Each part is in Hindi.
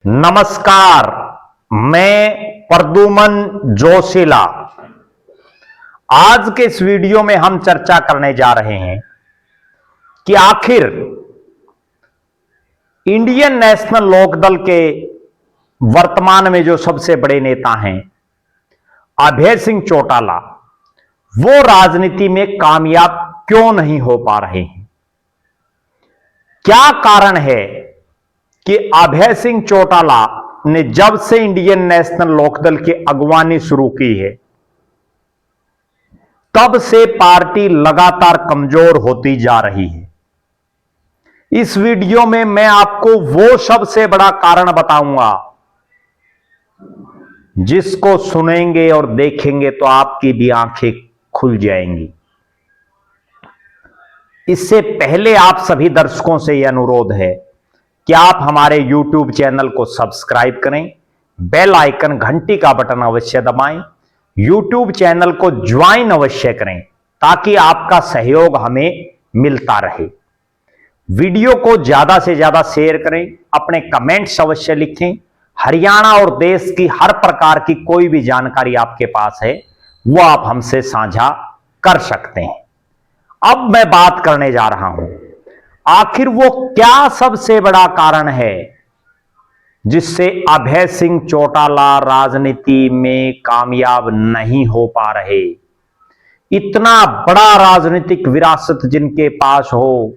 नमस्कार, मैं प्रद्युमन जोशीला। आज के इस वीडियो में हम चर्चा करने जा रहे हैं कि आखिर इंडियन नेशनल लोकदल के वर्तमान में जो सबसे बड़े नेता हैं अभय सिंह चौटाला, वो राजनीति में कामयाब क्यों नहीं हो पा रहे हैं। क्या कारण है कि अभय सिंह चौटाला ने जब से इंडियन नेशनल लोकदल की अगवानी शुरू की है तब से पार्टी लगातार कमजोर होती जा रही है। इस वीडियो में मैं आपको वो सबसे बड़ा कारण बताऊंगा जिसको सुनेंगे और देखेंगे तो आपकी भी आंखें खुल जाएंगी। इससे पहले आप सभी दर्शकों से यह अनुरोध है कि आप हमारे YouTube चैनल को सब्सक्राइब करें, बेल आइकन घंटी का बटन अवश्य दबाएं, YouTube चैनल को ज्वाइन अवश्य करें ताकि आपका सहयोग हमें मिलता रहे। वीडियो को ज्यादा से ज्यादा शेयर करें, अपने कमेंट्स अवश्य लिखें। हरियाणा और देश की हर प्रकार की कोई भी जानकारी आपके पास है वो आप हमसे साझा कर सकते हैं। अब मैं बात करने जा रहा हूं, आखिर वो क्या सबसे बड़ा कारण है जिससे अभय सिंह चौटाला राजनीति में कामयाब नहीं हो पा रहे। इतना बड़ा राजनीतिक विरासत जिनके पास हो,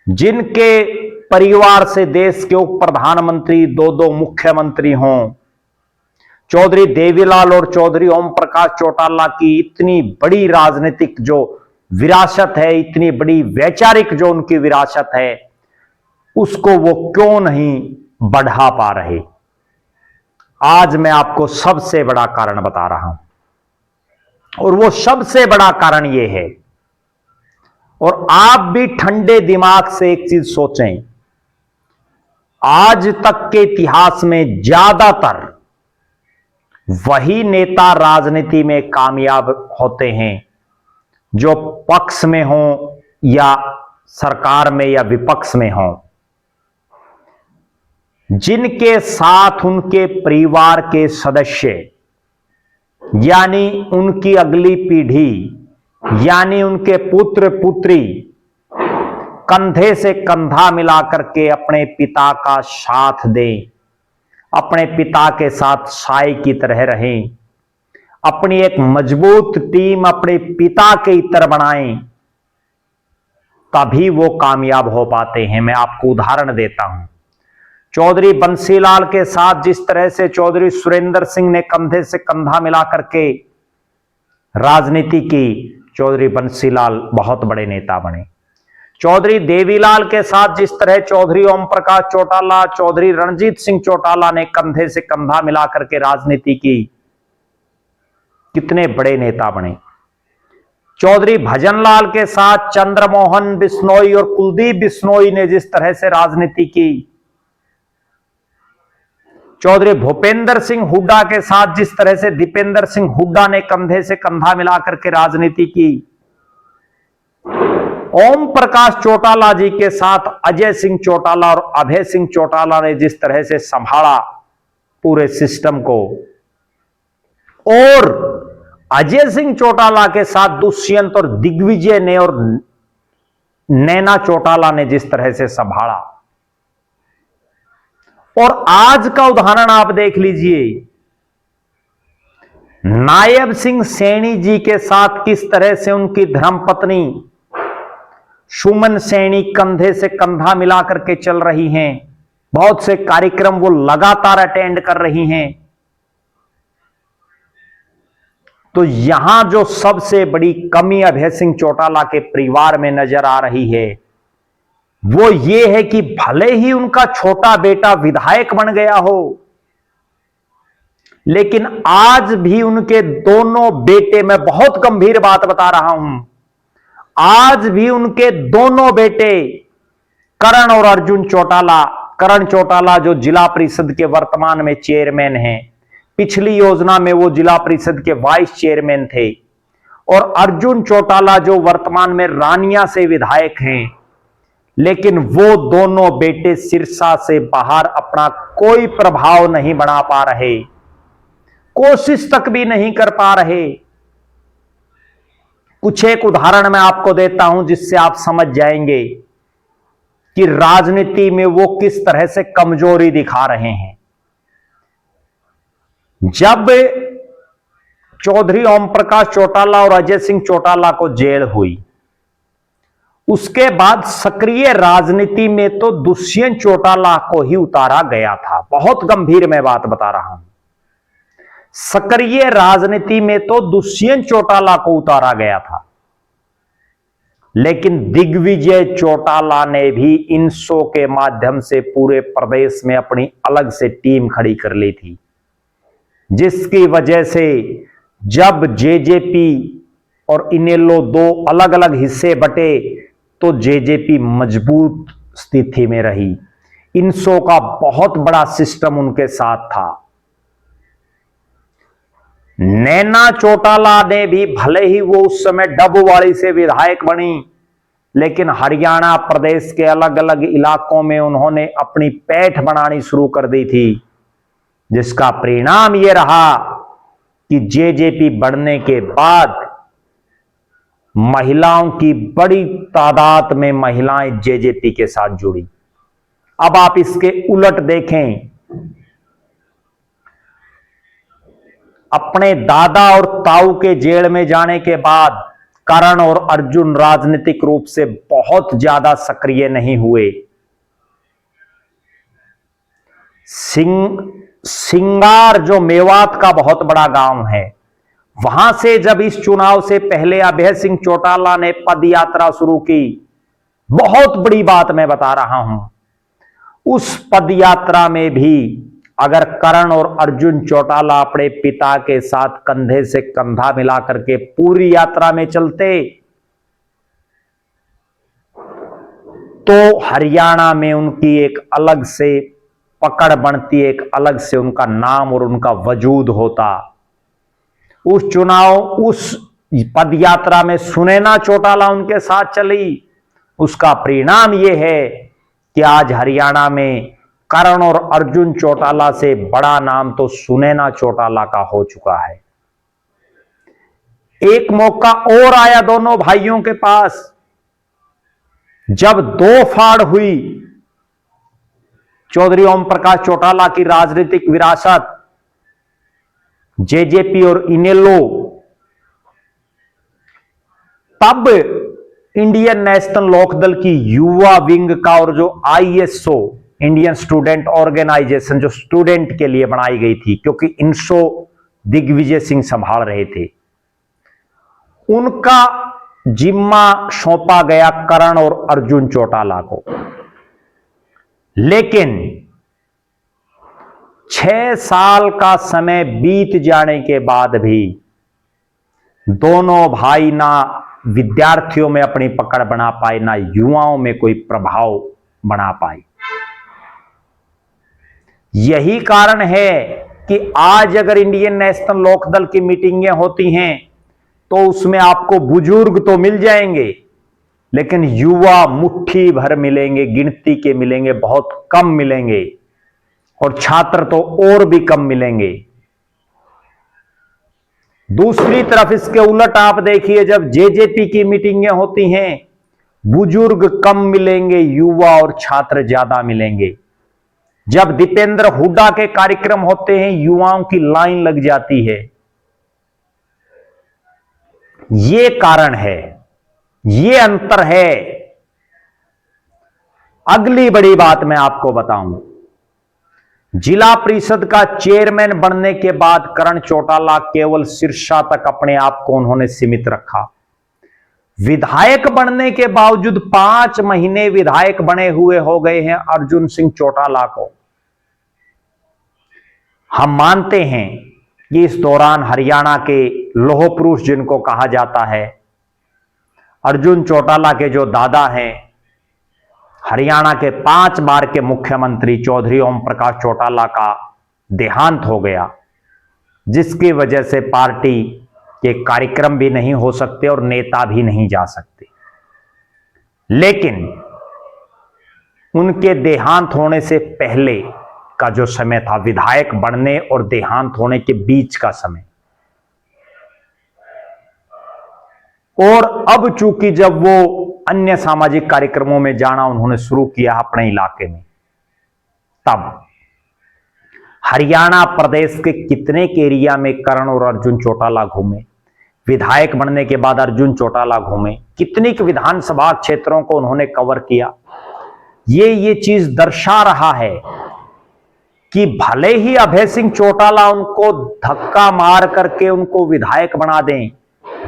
जिनके परिवार से देश के उप प्रधानमंत्री दो मुख्यमंत्री हों, चौधरी देवीलाल और चौधरी ओम प्रकाश चौटाला की इतनी बड़ी राजनीतिक जो विरासत है, इतनी बड़ी वैचारिक जो उनकी विरासत है, उसको वो क्यों नहीं बढ़ा पा रहे। आज मैं आपको सबसे बड़ा कारण बता रहा हूं और वो सबसे बड़ा कारण ये है, और आप भी ठंडे दिमाग से एक चीज सोचें, आज तक के इतिहास में ज्यादातर वही नेता राजनीति में कामयाब होते हैं जो पक्ष में हो या सरकार में या विपक्ष में हो, जिनके साथ उनके परिवार के सदस्य यानी उनकी अगली पीढ़ी यानी उनके पुत्र पुत्री कंधे से कंधा मिलाकर के अपने पिता का साथ दें, अपने पिता के साथ साई की तरह रहें, अपनी एक मजबूत टीम अपने पिता के इतर बनाएं, तभी वो कामयाब हो पाते हैं। मैं आपको उदाहरण देता हूं, चौधरी बंसीलाल के साथ जिस तरह से चौधरी सुरेंद्र सिंह ने कंधे से कंधा मिलाकर के राजनीति की, चौधरी बंसीलाल बहुत बड़े नेता बने। चौधरी देवीलाल के साथ जिस तरह चौधरी ओम प्रकाश चौटाला, चौधरी रणजीत सिंह चौटाला ने कंधे से कंधा मिलाकर के राजनीति की, कितने बड़े नेता बने। चौधरी भजनलाल के साथ चंद्रमोहन बिश्नोई और कुलदीप बिश्नोई ने जिस तरह से राजनीति की, चौधरी भूपेंद्र सिंह हुड्डा के साथ जिस तरह से दीपेंद्र सिंह हुड्डा ने कंधे से कंधा मिलाकर के राजनीति की, ओम प्रकाश चौटाला जी के साथ अजय सिंह चौटाला और अभय सिंह चौटाला ने जिस तरह से संभाला पूरे सिस्टम को, और अजय सिंह चौटाला के साथ दुष्यंत और दिग्विजय ने और नैना चौटाला ने जिस तरह से संभाला। और आज का उदाहरण आप देख लीजिए, नायब सिंह सैनी जी के साथ किस तरह से उनकी धर्मपत्नी सुमन सैनी कंधे से कंधा मिलाकर के चल रही हैं, बहुत से कार्यक्रम वो लगातार अटेंड कर रही हैं। तो यहां जो सबसे बड़ी कमी अभय सिंह चौटाला के परिवार में नजर आ रही है वो ये है कि भले ही उनका छोटा बेटा विधायक बन गया हो, लेकिन आज भी उनके दोनों बेटे, मैं बहुत गंभीर बात बता रहा हूं, आज भी उनके दोनों बेटे करण और अर्जुन चौटाला, करण चौटाला जो जिला परिषद के वर्तमान में चेयरमैन हैं, पिछली योजना में वो जिला परिषद के वाइस चेयरमैन थे, और अर्जुन चौटाला जो वर्तमान में रानिया से विधायक हैं, लेकिन वो दोनों बेटे सिरसा से बाहर अपना कोई प्रभाव नहीं बना पा रहे, कोशिश तक भी नहीं कर पा रहे। कुछ एक उदाहरण मैं आपको देता हूं जिससे आप समझ जाएंगे कि राजनीति में वो किस तरह से कमजोरी दिखा रहे हैं। जब चौधरी ओम प्रकाश चौटाला और अजय सिंह चौटाला को जेल हुई, उसके बाद सक्रिय राजनीति में तो दुष्यंत चौटाला को ही उतारा गया था। बहुत गंभीर मैं बात बता रहा हूं। सक्रिय राजनीति में तो दुष्यंत चौटाला को उतारा गया था, लेकिन दिग्विजय चौटाला ने भी इन शो के माध्यम से पूरे प्रदेश में अपनी अलग से टीम खड़ी कर ली थी, जिसकी वजह से जब जेजेपी और इनेलो दो अलग अलग हिस्से बटे तो जेजेपी मजबूत स्थिति में रही। इन शो का बहुत बड़ा सिस्टम उनके साथ था। नैना चौटाला ने भी, भले ही वो उस समय डबवाड़ी से विधायक बनी, लेकिन हरियाणा प्रदेश के अलग अलग इलाकों में उन्होंने अपनी पैठ बनानी शुरू कर दी थी, जिसका परिणाम यह रहा कि जेजेपी बढ़ने के बाद महिलाओं की बड़ी तादाद में महिलाएं जेजेपी के साथ जुड़ी। अब आप इसके उलट देखें, अपने दादा और ताऊ के जेल में जाने के बाद करण और अर्जुन राजनीतिक रूप से बहुत ज्यादा सक्रिय नहीं हुए। सिंगार जो मेवात का बहुत बड़ा गांव है, वहां से जब इस चुनाव से पहले अभय सिंह चौटाला ने पद यात्रा शुरू की, बहुत बड़ी बात मैं बता रहा हूं, उस पद यात्रा में भी अगर करण और अर्जुन चौटाला अपने पिता के साथ कंधे से कंधा मिला करके पूरी यात्रा में चलते तो हरियाणा में उनकी एक अलग से पकड़ बनती, एक अलग से उनका नाम और उनका वजूद होता। उस पद यात्रा में सुनैना चौटाला उनके साथ चली। उसका परिणाम यह है कि आज हरियाणा में करण और अर्जुन चौटाला से बड़ा नाम तो सुनैना चौटाला का हो चुका है। एक मौका और आया दोनों भाइयों के पास, जब दो फाड़ हुई चौधरी ओम प्रकाश चौटाला की राजनीतिक विरासत, जेजेपी और इनेलो, तब इंडियन नेशनल लोकदल की युवा विंग का और जो आईएसओ इंडियन स्टूडेंट ऑर्गेनाइजेशन जो स्टूडेंट के लिए बनाई गई थी, क्योंकि इनशो दिग्विजय सिंह संभाल रहे थे, उनका जिम्मा सौंपा गया करण और अर्जुन चौटाला को। लेकिन 6 साल का समय बीत जाने के बाद भी दोनों भाई ना विद्यार्थियों में अपनी पकड़ बना पाए, ना युवाओं में कोई प्रभाव बना पाए। यही कारण है कि आज अगर इंडियन नेशनल लोकदल की मीटिंगें होती हैं तो उसमें आपको बुजुर्ग तो मिल जाएंगे, लेकिन युवा मुट्ठी भर मिलेंगे, गिनती के मिलेंगे, बहुत कम मिलेंगे, और छात्र तो और भी कम मिलेंगे। दूसरी तरफ इसके उलट आप देखिए, जब जेजेपी की मीटिंगें होती हैं, बुजुर्ग कम मिलेंगे, युवा और छात्र ज्यादा मिलेंगे। जब दीपेंद्र हुड्डा के कार्यक्रम होते हैं, युवाओं की लाइन लग जाती है। ये कारण है, ये अंतर है। अगली बड़ी बात मैं आपको बताऊं, जिला परिषद का चेयरमैन बनने के बाद करण चौटाला केवल सिरसा तक अपने आप को उन्होंने सीमित रखा। विधायक बनने के बावजूद 5 महीने विधायक बने हुए हो गए हैं अर्जुन सिंह चौटाला को। हम मानते हैं कि इस दौरान हरियाणा के लौह पुरुष जिनको कहा जाता है, अर्जुन चौटाला के जो दादा हैं, हरियाणा के 5 बार के मुख्यमंत्री चौधरी ओम प्रकाश चौटाला का देहांत हो गया, जिसकी वजह से पार्टी के कार्यक्रम भी नहीं हो सकते और नेता भी नहीं जा सकते। लेकिन उनके देहांत होने से पहले का जो समय था, विधायक बनने और देहांत होने के बीच का समय, और अब चूंकि जब वो अन्य सामाजिक कार्यक्रमों में जाना उन्होंने शुरू किया अपने इलाके में, तब हरियाणा प्रदेश के कितने के एरिया में करण और अर्जुन चौटाला घूमे, विधायक बनने के बाद अर्जुन चौटाला घूमे, कितनी विधानसभा क्षेत्रों को उन्होंने कवर किया। ये चीज दर्शा रहा है कि भले ही अभय सिंह चौटाला उनको धक्का मार करके उनको विधायक बना दें,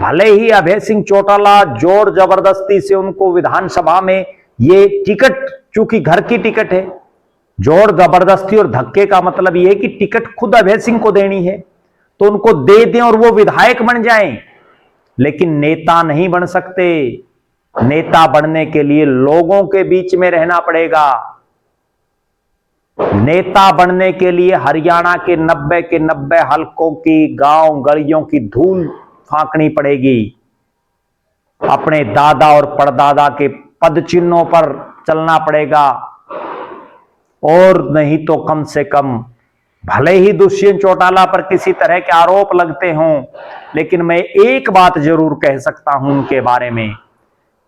भले ही अभय सिंह चौटाला जोर जबरदस्ती से उनको विधानसभा में ये टिकट, चूंकि घर की टिकट है, जोर जबरदस्ती और धक्के का मतलब यह है कि टिकट खुद अभय सिंह को देनी है, तो उनको दे दें और वो विधायक बन जाएं, लेकिन नेता नहीं बन सकते। नेता बनने के लिए लोगों के बीच में रहना पड़ेगा। नेता बनने के लिए हरियाणा के 90 हलकों की, गांव गलियों की धूल फांकनी पड़ेगी, अपने दादा और परदादा के पद चिन्हों पर चलना पड़ेगा, और नहीं तो कम से कम भले ही दुष्यंत चौटाला पर किसी तरह के आरोप लगते हों, लेकिन मैं एक बात जरूर कह सकता हूं उनके बारे में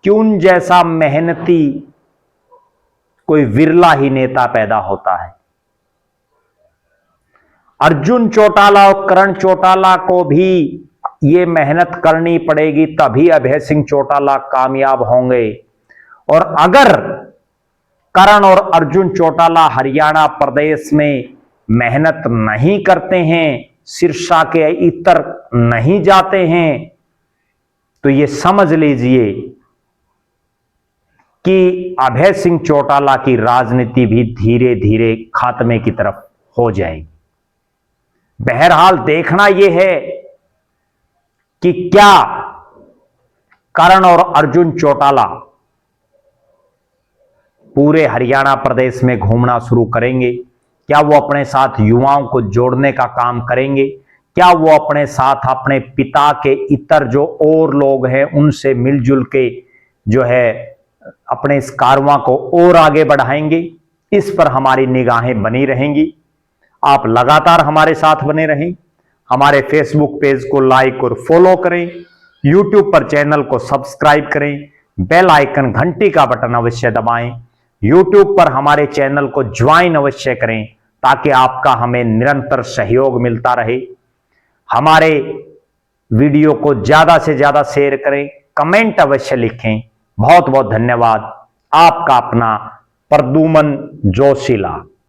कि उन जैसा मेहनती कोई विरला ही नेता पैदा होता है। अर्जुन चौटाला और करण चौटाला को भी ये मेहनत करनी पड़ेगी, तभी अभय सिंह चौटाला कामयाब होंगे। और अगर करण और अर्जुन चौटाला हरियाणा प्रदेश में मेहनत नहीं करते हैं, सिरसा के इतर नहीं जाते हैं, तो ये समझ लीजिए कि अभय सिंह चौटाला की राजनीति भी धीरे धीरे खात्मे की तरफ हो जाएगी। बहरहाल देखना यह है कि क्या करण और अर्जुन चौटाला पूरे हरियाणा प्रदेश में घूमना शुरू करेंगे, क्या वो अपने साथ युवाओं को जोड़ने का काम करेंगे, क्या वो अपने साथ अपने पिता के इतर जो और लोग हैं उनसे मिलजुल के जो है अपने इस कारवां को और आगे बढ़ाएंगे। इस पर हमारी निगाहें बनी रहेंगी। आप लगातार हमारे साथ बने रहें। हमारे फेसबुक पेज को लाइक और फॉलो करें, यूट्यूब पर चैनल को सब्सक्राइब करें, बेल आइकन घंटी का बटन अवश्य दबाएं, यूट्यूब पर हमारे चैनल को ज्वाइन अवश्य करें ताकि आपका हमें निरंतर सहयोग मिलता रहे। हमारे वीडियो को ज्यादा से ज्यादा शेयर करें, कमेंट अवश्य लिखें। बहुत बहुत धन्यवाद। आपका अपना प्रद्युमन जोशीला।